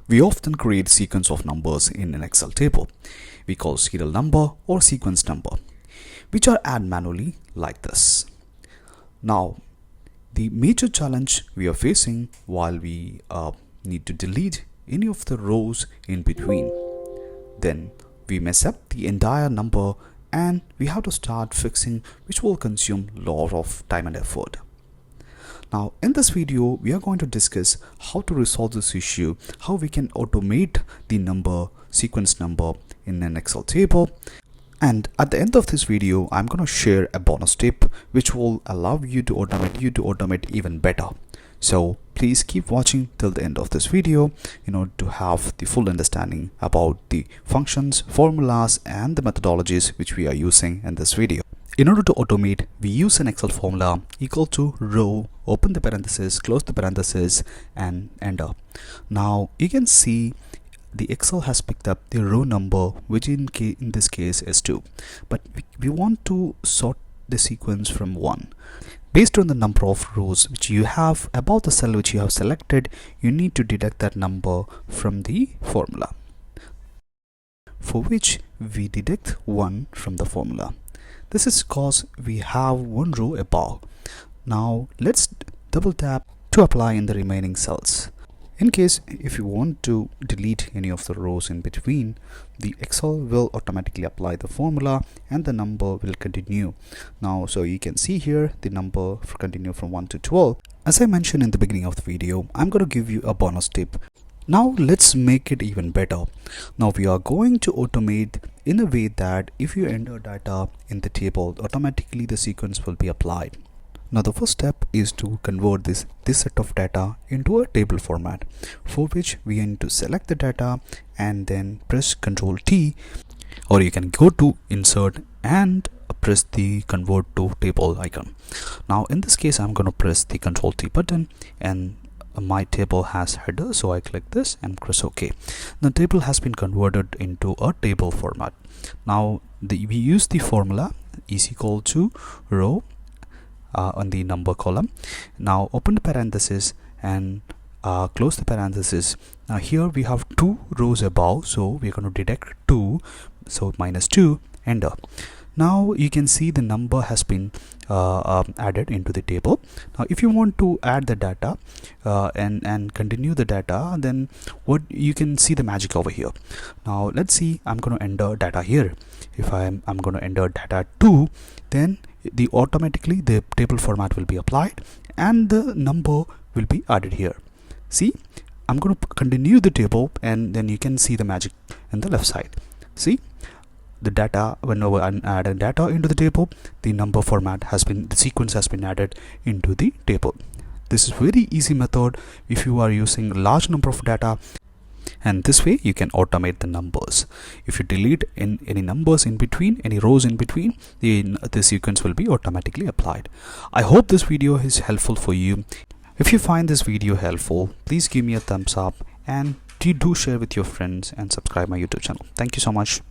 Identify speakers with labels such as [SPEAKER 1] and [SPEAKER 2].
[SPEAKER 1] We often create sequence of numbers in an Excel table. We call serial number or sequence number, which are added manually like this. Now, the major challenge we are facing while we need to delete any of the rows in between, then we mess up the entire number and we have to start fixing, which will consume a lot of time and effort. Now in this video we are going to discuss how to resolve this issue, how we can automate the sequence number in an Excel table, and at the end of this video I'm going to share a bonus tip which will allow you to automate even better. So please keep watching till the end of this video in order to have the full understanding about the functions, formulas and the methodologies which we are using in this video. In order to automate, we use an Excel formula equal to row, open the parenthesis, close the parenthesis and enter. Now you can see the Excel has picked up the row number, which in this case is 2, but we want to sort the sequence from 1. Based on the number of rows which you have above the cell which you have selected, you need to deduct that number from the formula, for which we deduct 1 from the formula. This is because we have 1 row above. Now let's double tap to apply in the remaining cells. In case if you want to delete any of the rows in between, the Excel will automatically apply the formula and the number will continue. Now so you can see here the number continue from 1 to 12. As I mentioned in the beginning of the video, I'm going to give you a bonus tip. Now let's make it even better. Now we are going to automate in a way that if you enter data in the table, automatically the sequence will be applied. Now the first step is to convert this set of data into a table format, for which we need to select the data and then press Ctrl T, or you can go to insert and press the convert to table icon. Now in this case I'm going to press the Ctrl T button and my table has header, so I click this and press OK. The table has been converted into a table format. Now we use the formula is equal to row on the number column. Now open the parenthesis and close the parenthesis. Now here we have 2 rows above, so we're going to deduct 2, so -2, enter. Now you can see the number has been added into the table. Now if you want to add the data and continue the data, then what you can see the magic over here. Now let's see, I'm going to enter data here. If I'm going to enter data 2, then automatically the table format will be applied and the number will be added here. See, I'm going to continue the table and then you can see the magic in the left side. See, the data, whenever I add data into the table, the number format has been, the sequence has been added into the table. This is very easy method if you are using a large number of data, and this way you can automate the numbers. If you delete any numbers in between, any rows in between, the sequence will be automatically applied. I hope this video is helpful for you. If you find this video helpful, please give me a thumbs up and do share with your friends and subscribe my YouTube channel. Thank you so much.